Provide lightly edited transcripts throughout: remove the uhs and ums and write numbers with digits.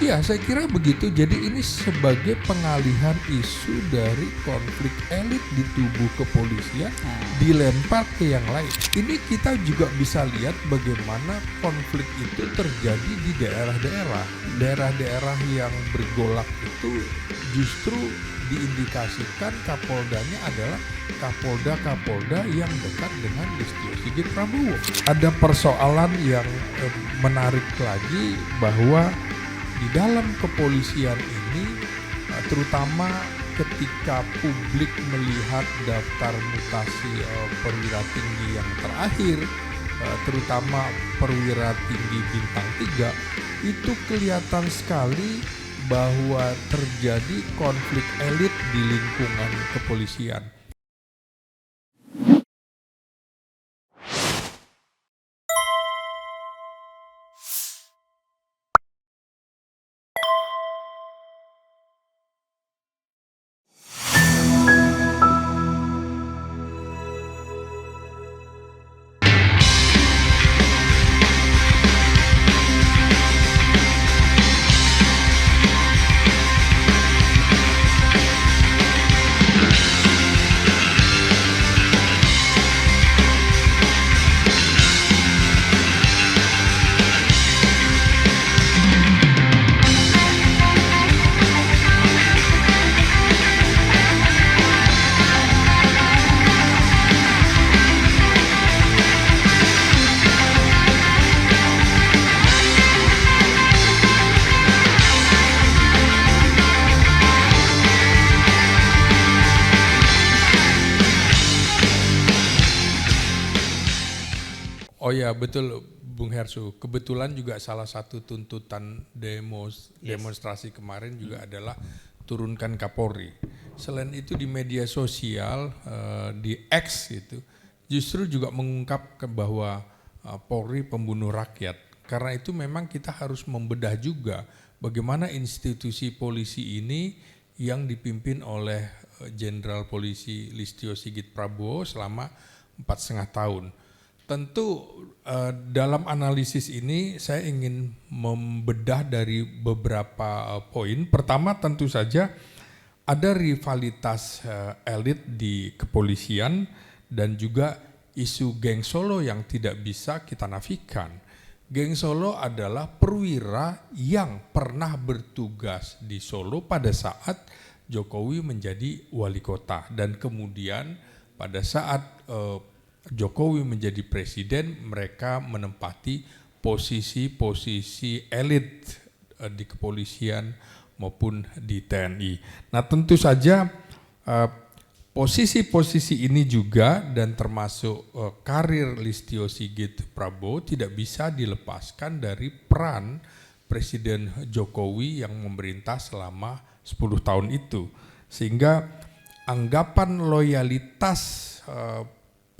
Ya, saya kira begitu. Jadi ini sebagai pengalihan isu dari konflik elit di tubuh kepolisian dilempar ke yang lain. Ini kita juga bisa lihat bagaimana konflik itu terjadi di daerah-daerah. Daerah-daerah yang bergolak itu justru diindikasikan Kapoldanya adalah Kapolda-Kapolda yang dekat dengan Listio Sigit Prabowo. Ada persoalan yang menarik lagi bahwa di dalam kepolisian ini, terutama ketika publik melihat daftar mutasi perwira tinggi yang terakhir, terutama perwira tinggi bintang 3, itu kelihatan sekali bahwa terjadi konflik elit di lingkungan kepolisian. Oh ya, betul Bung Hersu. Kebetulan juga salah satu tuntutan demonstrasi kemarin juga adalah turunkan Kapolri. Selain itu di media sosial, di X itu justru juga mengungkap bahwa Polri pembunuh rakyat. Karena itu memang kita harus membedah juga bagaimana institusi polisi ini yang dipimpin oleh Jenderal Polisi Listio Sigit Prabowo selama 4,5 tahun. Tentu dalam analisis ini saya ingin membedah dari beberapa poin. Pertama tentu saja ada rivalitas elit di kepolisian dan juga isu geng Solo yang tidak bisa kita nafikan. Geng Solo adalah perwira yang pernah bertugas di Solo pada saat Jokowi menjadi wali kota dan kemudian pada saat Jokowi menjadi presiden, mereka menempati posisi-posisi elit di kepolisian maupun di TNI. Nah tentu saja posisi-posisi ini juga dan termasuk karir Listio Sigit Prabowo tidak bisa dilepaskan dari peran Presiden Jokowi yang memerintah selama 10 tahun itu. Sehingga anggapan loyalitas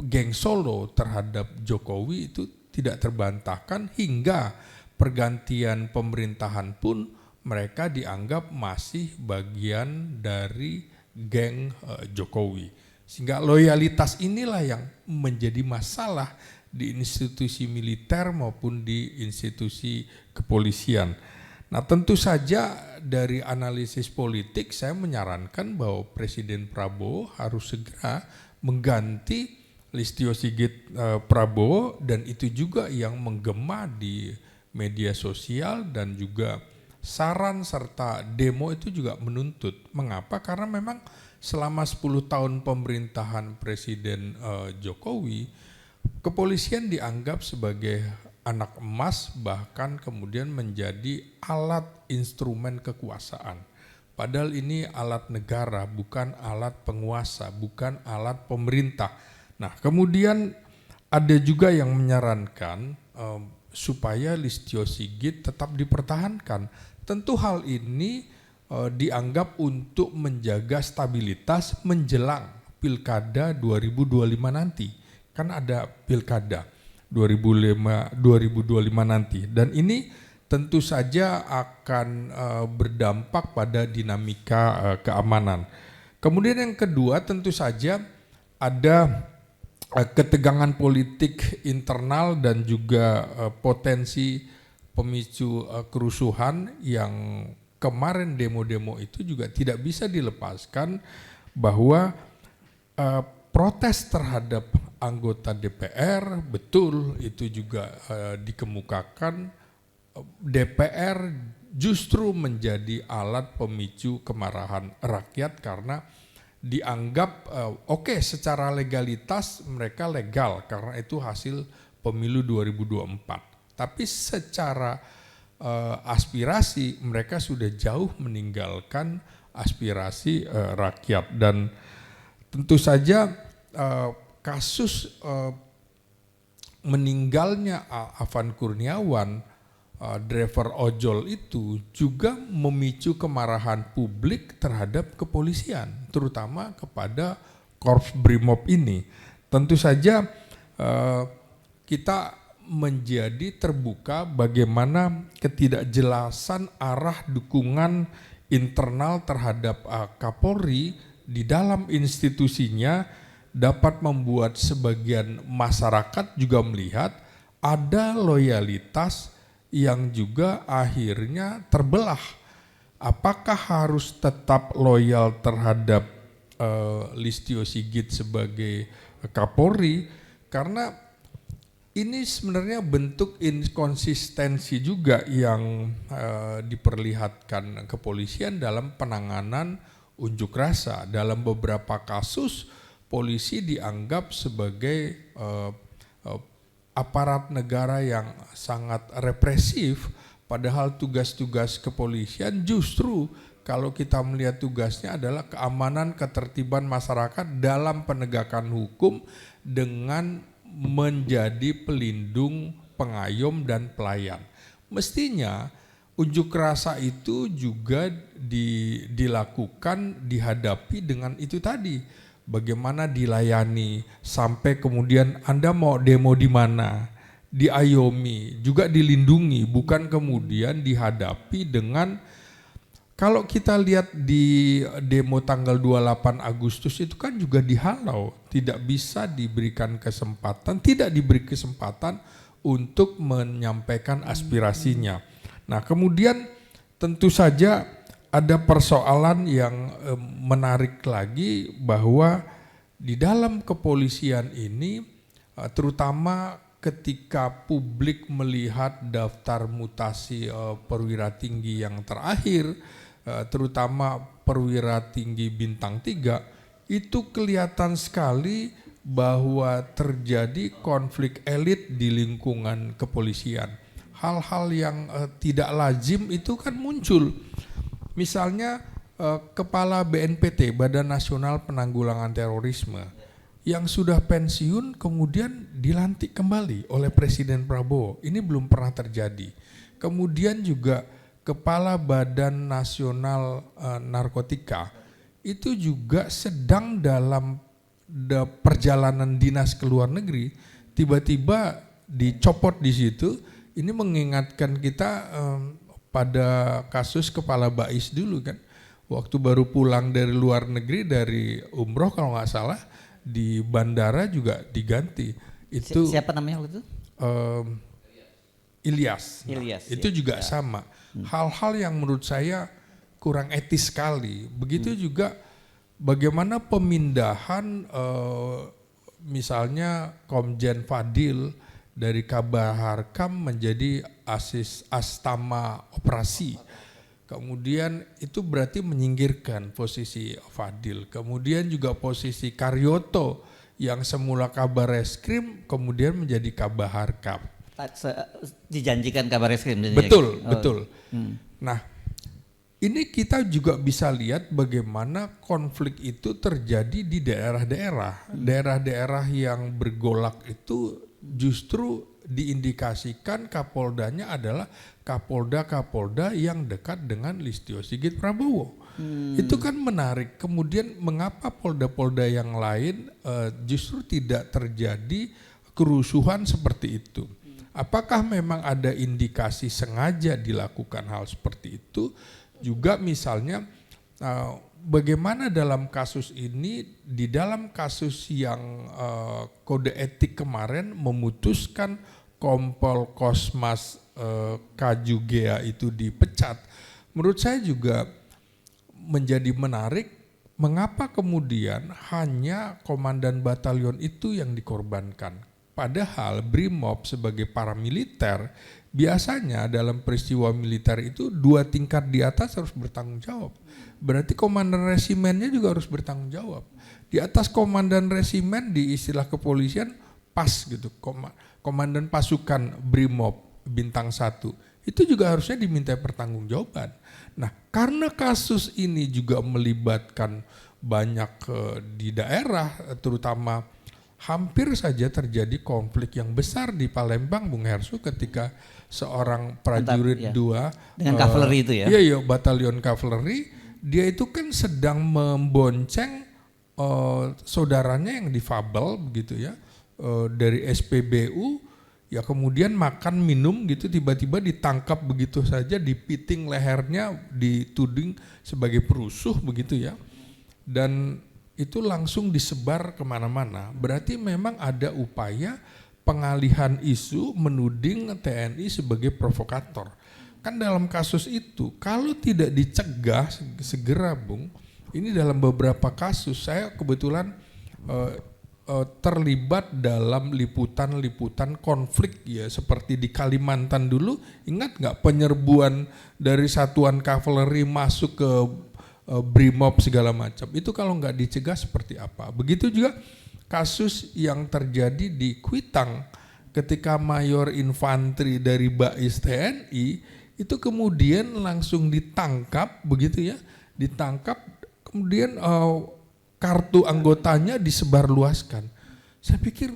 geng Solo terhadap Jokowi itu tidak terbantahkan hingga pergantian pemerintahan pun mereka dianggap masih bagian dari geng Jokowi. Sehingga loyalitas inilah yang menjadi masalah di institusi militer maupun di institusi kepolisian. Nah tentu saja dari analisis politik saya menyarankan bahwa Presiden Prabowo harus segera mengganti Listio Sigit Prabowo dan itu juga yang menggema di media sosial dan juga saran serta demo itu juga menuntut. Mengapa? Karena memang selama 10 tahun pemerintahan Presiden Jokowi, kepolisian dianggap sebagai anak emas bahkan kemudian menjadi alat instrumen kekuasaan. Padahal ini alat negara, bukan alat penguasa, bukan alat pemerintah. Nah kemudian ada juga yang menyarankan supaya Listio Sigit tetap dipertahankan. Tentu hal ini dianggap untuk menjaga stabilitas menjelang pilkada 2025 nanti. Kan ada pilkada 2025 nanti dan ini tentu saja akan berdampak pada dinamika keamanan. Kemudian yang kedua tentu saja ada ketegangan politik internal dan juga potensi pemicu kerusuhan yang kemarin demo-demo itu juga tidak bisa dilepaskan bahwa protes terhadap anggota DPR, betul itu juga dikemukakan, DPR justru menjadi alat pemicu kemarahan rakyat karena dianggap oke, secara legalitas mereka legal karena itu hasil pemilu 2024. Tapi secara aspirasi mereka sudah jauh meninggalkan aspirasi rakyat. Dan tentu saja kasus meninggalnya Afan Kurniawan, driver ojol itu juga memicu kemarahan publik terhadap kepolisian, terutama kepada Korps Brimob ini. Tentu saja kita menjadi terbuka bagaimana ketidakjelasan arah dukungan internal terhadap Kapolri di dalam institusinya dapat membuat sebagian masyarakat juga melihat ada loyalitas yang juga akhirnya terbelah. Apakah harus tetap loyal terhadap Listio Sigit sebagai Kapolri? Karena ini sebenarnya bentuk inkonsistensi juga yang diperlihatkan kepolisian dalam penanganan unjuk rasa. Dalam beberapa kasus polisi dianggap sebagai aparat negara yang sangat represif, padahal tugas-tugas kepolisian justru kalau kita melihat tugasnya adalah keamanan ketertiban masyarakat dalam penegakan hukum dengan menjadi pelindung, pengayom dan pelayan. Mestinya unjuk rasa itu juga dilakukan, dihadapi dengan itu tadi. Bagaimana dilayani sampai kemudian Anda mau demo di mana, diayomi, juga dilindungi, bukan kemudian dihadapi dengan, kalau kita lihat di demo tanggal 28 Agustus itu kan juga dihalau, tidak bisa diberikan kesempatan, tidak diberi kesempatan untuk menyampaikan aspirasinya. Nah, kemudian tentu saja ada persoalan yang menarik lagi bahwa di dalam kepolisian ini terutama ketika publik melihat daftar mutasi perwira tinggi yang terakhir, terutama perwira tinggi bintang 3, itu kelihatan sekali bahwa terjadi konflik elit di lingkungan kepolisian. Hal-hal yang tidak lazim itu kan muncul. Misalnya Kepala BNPT, Badan Nasional Penanggulangan Terorisme, yang sudah pensiun kemudian dilantik kembali oleh Presiden Prabowo. Ini belum pernah terjadi. Kemudian juga Kepala Badan Nasional Narkotika itu juga sedang dalam perjalanan dinas ke luar negeri, tiba-tiba dicopot di situ. Ini mengingatkan kita pada kasus Kepala Bais dulu kan, waktu baru pulang dari luar negeri dari umroh kalau nggak salah, di bandara juga diganti. Itu siapa namanya waktu itu? Ilyas. Itu juga sama. Hal-hal yang menurut saya kurang etis sekali. Begitu juga bagaimana pemindahan misalnya Komjen Fadil dari Kabar Harkam menjadi Astama Operasi. Kemudian itu berarti menyingkirkan posisi Fadil. Kemudian juga posisi Karyoto yang semula Kabar Reskrim kemudian menjadi Kabar Harkam. Dijanjikan Kabar Reskrim. Betul, betul. Nah, ini kita juga bisa lihat bagaimana konflik itu terjadi di daerah-daerah. Daerah-daerah yang bergolak itu justru diindikasikan Kapoldanya adalah Kapolda-Kapolda yang dekat dengan Listio Sigit Prabowo. Itu kan menarik. Kemudian mengapa Polda-Polda yang lain justru tidak terjadi kerusuhan seperti itu? Apakah memang ada indikasi sengaja dilakukan hal seperti itu? Juga misalnya bagaimana dalam kasus ini, di dalam kasus yang kode etik kemarin memutuskan Kompol Kosmas Kajugea itu dipecat, menurut saya juga menjadi menarik mengapa kemudian hanya komandan batalion itu yang dikorbankan. Padahal BRIMOB sebagai paramiliter biasanya dalam peristiwa militer itu 2 tingkat di atas harus bertanggung jawab. Berarti komandan resimennya juga harus bertanggung jawab. Di atas komandan resimen di istilah kepolisian pas gitu, komandan pasukan BRIMOB bintang 1 itu juga harusnya diminta pertanggungjawaban. Nah, karena kasus ini juga melibatkan banyak di daerah, terutama hampir saja terjadi konflik yang besar di Palembang, Bung Hersu, ketika seorang prajurit dengan kavaleri itu ya. Iya, batalion kavaleri, dia itu kan sedang membonceng saudaranya yang difabel begitu ya, dari SPBU, ya kemudian makan minum gitu, tiba-tiba ditangkap begitu saja, dipiting lehernya, dituding sebagai perusuh begitu ya, dan itu langsung disebar kemana-mana. Berarti memang ada upaya pengalihan isu menuding TNI sebagai provokator. Kan dalam kasus itu kalau tidak dicegah segera, Bung, ini dalam beberapa kasus saya kebetulan terlibat dalam liputan-liputan konflik ya, seperti di Kalimantan dulu, ingat nggak penyerbuan dari satuan kavaleri masuk ke BRIMOB segala macam, itu kalau nggak dicegah seperti apa. Begitu juga kasus yang terjadi di Kuitang ketika mayor infanteri dari Bais TNI itu kemudian langsung ditangkap begitu ya, ditangkap kemudian kartu anggotanya disebarluaskan. Saya pikir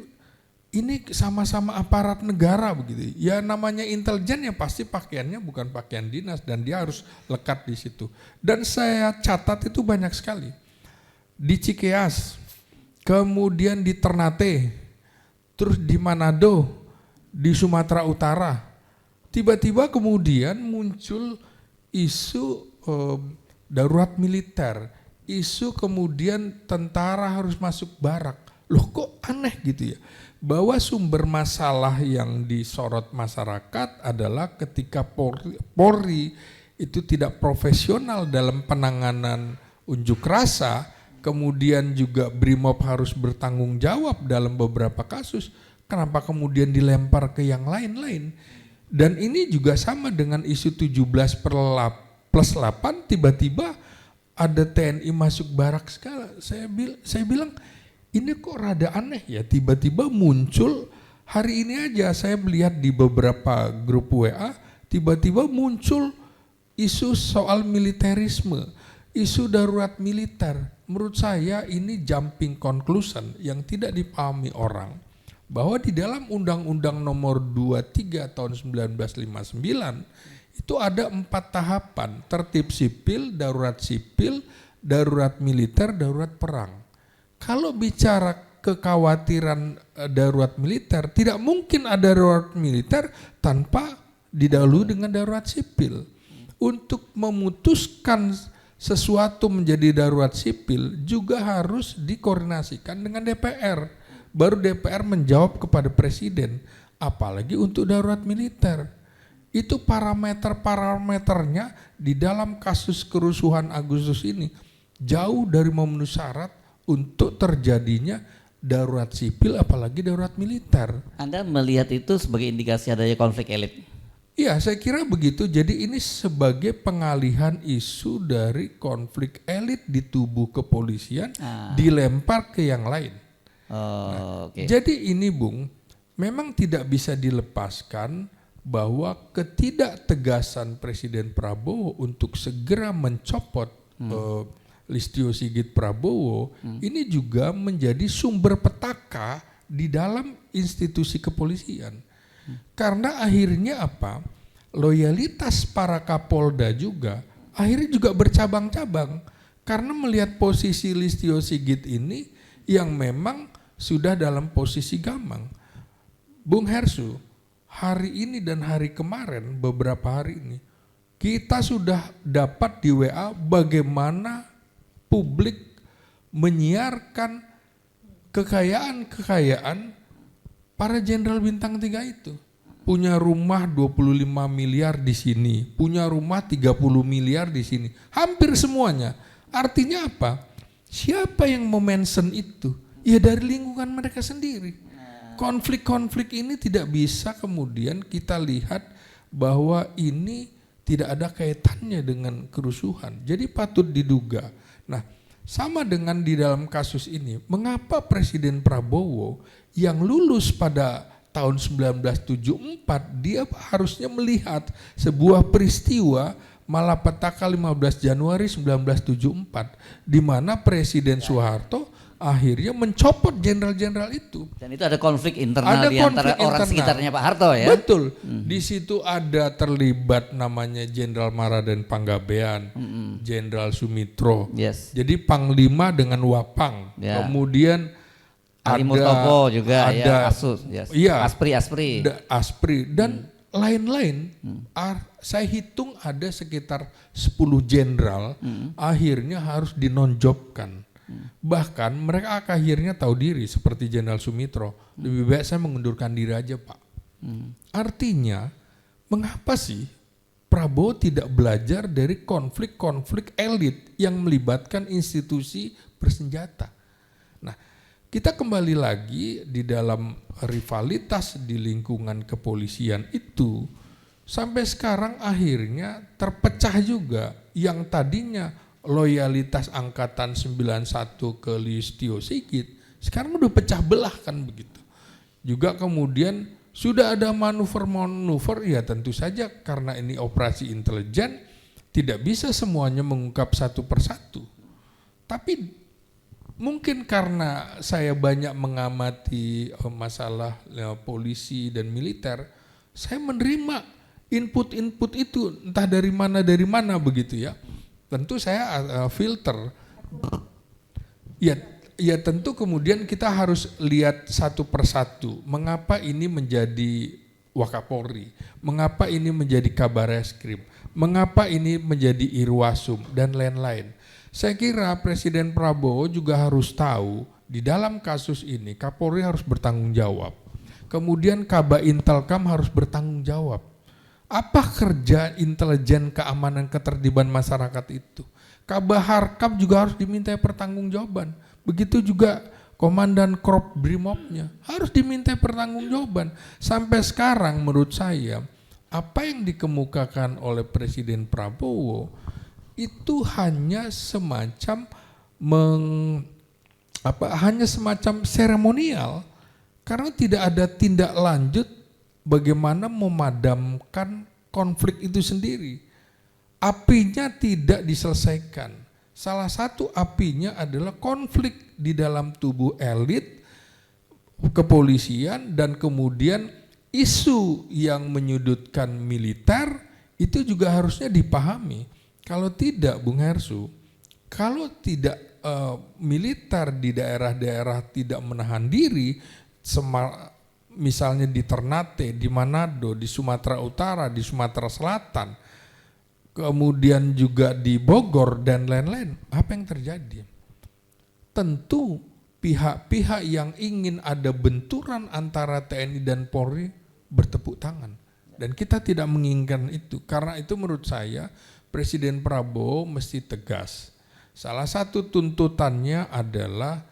ini sama-sama aparat negara begitu. Ya namanya intelijen ya pasti pakaiannya bukan pakaian dinas dan dia harus lekat di situ. Dan saya catat itu banyak sekali. Di Cikeas, kemudian di Ternate, terus di Manado, di Sumatera Utara. Tiba-tiba kemudian muncul isu darurat militer, isu kemudian tentara harus masuk barak. Loh kok aneh gitu ya. Bahwa sumber masalah yang disorot masyarakat adalah ketika Polri itu tidak profesional dalam penanganan unjuk rasa, kemudian juga BRIMOB harus bertanggung jawab dalam beberapa kasus, kenapa kemudian dilempar ke yang lain-lain? Dan ini juga sama dengan isu 17+8, tiba-tiba ada TNI masuk barak segala. Saya bilang, ini kok rada aneh ya, tiba-tiba muncul hari ini aja saya melihat di beberapa grup WA, tiba-tiba muncul isu soal militerisme, isu darurat militer. Menurut saya ini jumping conclusion yang tidak dipahami orang, bahwa di dalam Undang-Undang Nomor 23 tahun 1959 itu ada 4 tahapan: tertib sipil, darurat militer, darurat perang. Kalau bicara kekhawatiran darurat militer, tidak mungkin ada darurat militer tanpa didahului dengan darurat sipil. Untuk memutuskan sesuatu menjadi darurat sipil juga harus dikoordinasikan dengan DPR. Baru DPR menjawab kepada Presiden, apalagi untuk darurat militer. Itu parameternya di dalam kasus kerusuhan Agustus ini jauh dari memenuhi syarat untuk terjadinya darurat sipil apalagi darurat militer. Anda melihat itu sebagai indikasi adanya konflik elit? Iya, saya kira begitu. Jadi ini sebagai pengalihan isu dari konflik elit di tubuh kepolisian dilempar ke yang lain. Jadi ini, Bung, memang tidak bisa dilepaskan bahwa ketidaktegasan Presiden Prabowo untuk segera mencopot Listio Sigit Prabowo ini juga menjadi sumber petaka di dalam institusi kepolisian. Karena akhirnya apa? Loyalitas para Kapolda juga akhirnya juga bercabang-cabang karena melihat posisi Listio Sigit ini yang memang sudah dalam posisi gamang. Bung Hersu, hari ini dan hari kemarin, beberapa hari ini kita sudah dapat di WA bagaimana publik menyiarkan kekayaan-kekayaan para jenderal bintang 3 itu. punya rumah 25 miliar di sini, punya rumah 30 miliar di sini. Hampir semuanya. Artinya apa? Siapa yang mention itu? Ya dari lingkungan mereka sendiri. Konflik-konflik ini tidak bisa kemudian kita lihat bahwa ini tidak ada kaitannya dengan kerusuhan. Jadi patut diduga. Nah, sama dengan di dalam kasus ini, mengapa Presiden Prabowo yang lulus pada tahun 1974, dia harusnya melihat sebuah peristiwa malapetaka 15 Januari 1974, di mana Presiden Soeharto akhirnya mencopot jenderal-jenderal itu. Dan itu ada konflik internal di antara orang sekitarnya Pak Harto ya? Betul. Di situ ada terlibat namanya Jenderal Maraden Panggabean, Jenderal Sumitro. Yes. Jadi Panglima dengan Wapang. Ya. Kemudian Ali Murtopo juga ada, ya, Asus, yes. Iya, Aspri dan lain-lain. Saya hitung ada sekitar 10 jenderal akhirnya harus dinonjobkan. Bahkan mereka akhirnya tahu diri seperti Jenderal Sumitro, lebih baik saya mengundurkan diri aja Pak. Artinya mengapa sih Prabowo tidak belajar dari konflik-konflik elit yang melibatkan institusi bersenjata? Nah, kita kembali lagi di dalam rivalitas di lingkungan kepolisian itu, sampai sekarang akhirnya terpecah juga. Yang tadinya loyalitas angkatan 91 ke Listio Sigit, sekarang udah pecah belah kan begitu. Juga kemudian sudah ada manuver-manuver, ya tentu saja karena ini operasi intelijen, tidak bisa semuanya mengungkap satu persatu. Tapi mungkin karena saya banyak mengamati masalah polisi dan militer, saya menerima input-input itu entah dari mana begitu ya. Tentu saya filter. Ya tentu kemudian kita harus lihat satu persatu. Mengapa ini menjadi Wakapolri? Mengapa ini menjadi Kabareskrim? Mengapa ini menjadi Irwasum dan lain-lain? Saya kira Presiden Prabowo juga harus tahu di dalam kasus ini Kapolri harus bertanggung jawab. Kemudian Kaba Intelkam harus bertanggung jawab. Apa kerja intelijen keamanan ketertiban masyarakat itu? Kaba Harkam juga harus diminta pertanggungjawaban. Begitu juga Komandan Korp Brimopnya harus diminta pertanggungjawaban. Sampai sekarang menurut saya apa yang dikemukakan oleh Presiden Prabowo itu hanya semacam hanya semacam seremonial, karena tidak ada tindak lanjut bagaimana memadamkan konflik itu sendiri. Apinya tidak diselesaikan. Salah satu apinya adalah konflik di dalam tubuh elit kepolisian, dan kemudian isu yang menyudutkan militer itu juga harusnya dipahami. Kalau tidak, Bung Hersu, kalau tidak militer di daerah-daerah tidak menahan diri, misalnya di Ternate, di Manado, di Sumatera Utara, di Sumatera Selatan, kemudian juga di Bogor dan lain-lain, apa yang terjadi? Tentu pihak-pihak yang ingin ada benturan antara TNI dan Polri bertepuk tangan. Dan kita tidak menginginkan itu. Karena itu menurut saya Presiden Prabowo mesti tegas. Salah satu tuntutannya adalah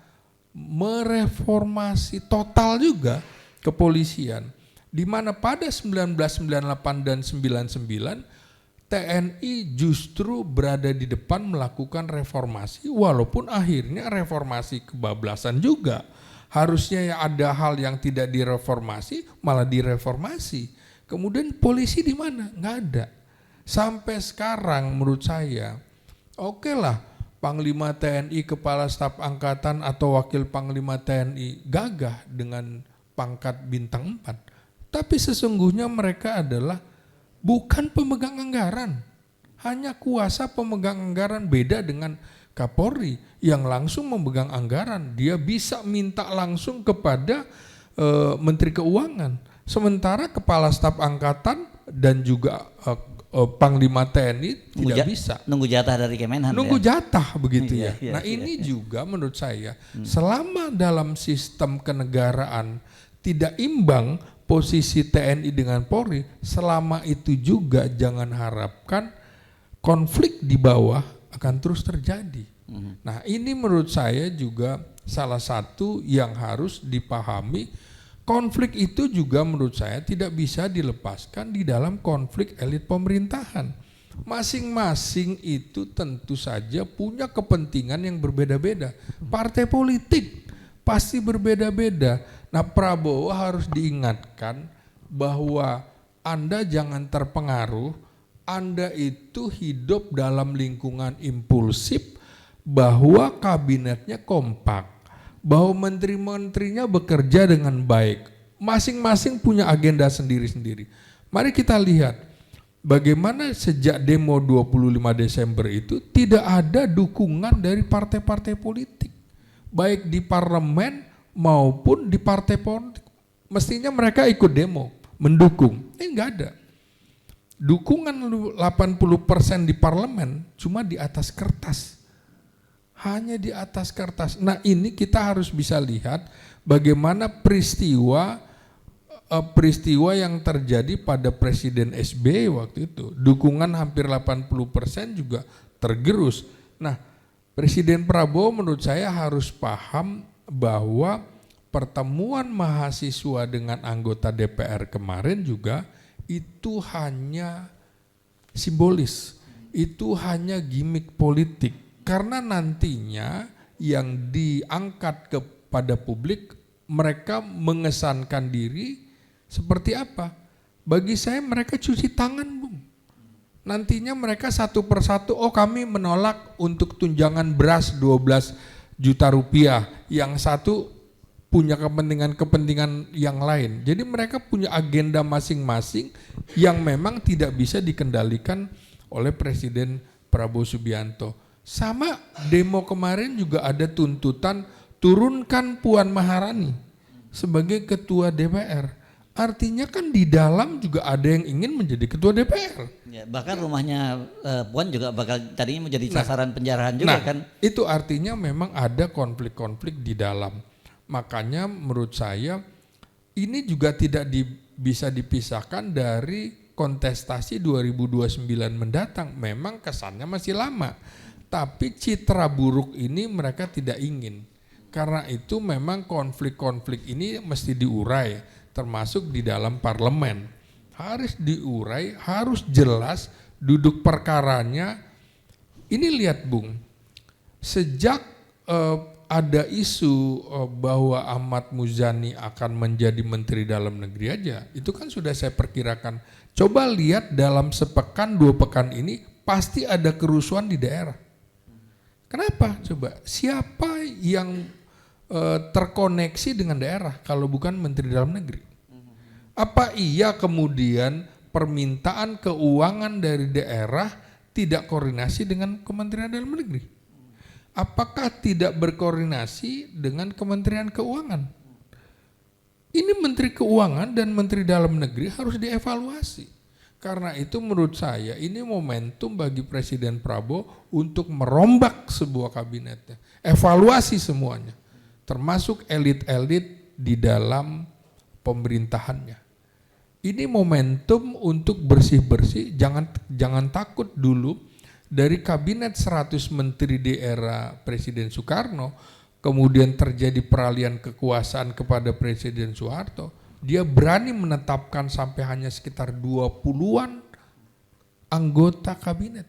mereformasi total juga kepolisian, di mana pada 1998 dan 99 TNI justru berada di depan melakukan reformasi, walaupun akhirnya reformasi kebablasan juga. Harusnya ya ada hal yang tidak direformasi malah direformasi. Kemudian polisi di mana? Nggak ada. Sampai sekarang menurut saya, oke lah Panglima TNI, Kepala Staf Angkatan atau Wakil Panglima TNI gagah dengan pangkat bintang 4. Tapi sesungguhnya mereka adalah bukan pemegang anggaran. Hanya kuasa pemegang anggaran, beda dengan Kapolri yang langsung memegang anggaran. Dia bisa minta langsung kepada Menteri Keuangan. Sementara Kepala Staf Angkatan dan juga Panglima TNI tidak bisa. Nunggu jatah dari Kemenhan. Nunggu jatah begitu ya. Iya, Nah ini juga menurut saya selama dalam sistem kenegaraan tidak imbang, posisi TNI dengan Polri, selama itu juga jangan harapkan konflik di bawah akan terus terjadi. Nah, ini menurut saya juga salah satu yang harus dipahami. Konflik itu juga menurut saya tidak bisa dilepaskan di dalam konflik elit pemerintahan. Masing-masing itu tentu saja punya kepentingan yang berbeda-beda. Partai politik pasti berbeda-beda. Nah, Prabowo harus diingatkan bahwa Anda jangan terpengaruh, Anda itu hidup dalam lingkungan impulsif, bahwa kabinetnya kompak, bahwa menteri-menterinya bekerja dengan baik, masing-masing punya agenda sendiri-sendiri. Mari kita lihat bagaimana sejak demo 25 Desember itu tidak ada dukungan dari partai-partai politik, baik di parlemen maupun di partai politik. Mestinya mereka ikut demo, mendukung. Enggak ada. Dukungan 80% di parlemen cuma di atas kertas. Hanya di atas kertas. Nah, ini kita harus bisa lihat bagaimana peristiwa yang terjadi pada Presiden SBY waktu itu. Dukungan hampir 80% juga tergerus. Nah, Presiden Prabowo menurut saya harus paham bahwa pertemuan mahasiswa dengan anggota DPR kemarin juga itu hanya simbolis. Itu hanya gimmick politik. Karena nantinya yang diangkat kepada publik, mereka mengesankan diri seperti apa? Bagi saya mereka cuci tangan, Bung. Nantinya mereka satu persatu, oh kami menolak untuk tunjangan beras 12 juta rupiah. Yang satu punya kepentingan yang lain. Jadi mereka punya agenda masing-masing yang memang tidak bisa dikendalikan oleh Presiden Prabowo Subianto. Sama demo kemarin juga ada tuntutan turunkan Puan Maharani sebagai ketua DPR. Artinya kan di dalam juga ada yang ingin menjadi ketua DPR. Ya, bahkan rumahnya Puan juga bakal tadinya menjadi sasaran penjarahan juga kan. Itu artinya memang ada konflik-konflik di dalam. Makanya menurut saya ini juga tidak bisa dipisahkan dari kontestasi 2029 mendatang. Memang kesannya masih lama. Tapi citra buruk ini mereka tidak ingin. Karena itu memang konflik-konflik ini mesti diurai, termasuk di dalam parlemen. Harus diurai, harus jelas duduk perkaranya. Ini lihat Bung, sejak ada isu bahwa Ahmad Muzani akan menjadi Menteri Dalam Negeri aja, itu kan sudah saya perkirakan. Coba lihat dalam sepekan, 2 pekan ini pasti ada kerusuhan di daerah. Kenapa? Coba siapa yang terkoneksi dengan daerah kalau bukan Menteri Dalam Negeri? Apa iya kemudian permintaan keuangan dari daerah tidak koordinasi dengan Kementerian Dalam Negeri? Apakah tidak berkoordinasi dengan Kementerian Keuangan? Ini Menteri Keuangan dan Menteri Dalam Negeri harus dievaluasi. Karena itu menurut saya ini momentum bagi Presiden Prabowo untuk merombak sebuah kabinetnya. Evaluasi semuanya, termasuk elit-elit di dalam pemerintahannya. Ini momentum untuk bersih-bersih, jangan takut dulu dari kabinet 100 menteri di era Presiden Soekarno, kemudian terjadi peralihan kekuasaan kepada Presiden Soeharto. Dia berani menetapkan sampai hanya sekitar 20-an anggota kabinet.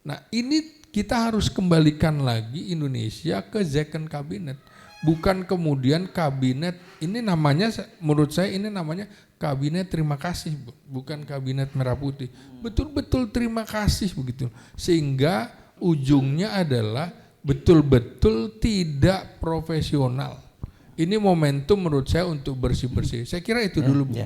Nah, ini kita harus kembalikan lagi Indonesia ke second kabinet. Bukan kemudian kabinet, ini namanya menurut saya ini namanya kabinet terima kasih, bukan kabinet merah putih. Betul-betul terima kasih begitu. Sehingga ujungnya adalah betul-betul tidak profesional. Ini momentum menurut saya untuk bersih-bersih. Saya kira itu dulu, Bu.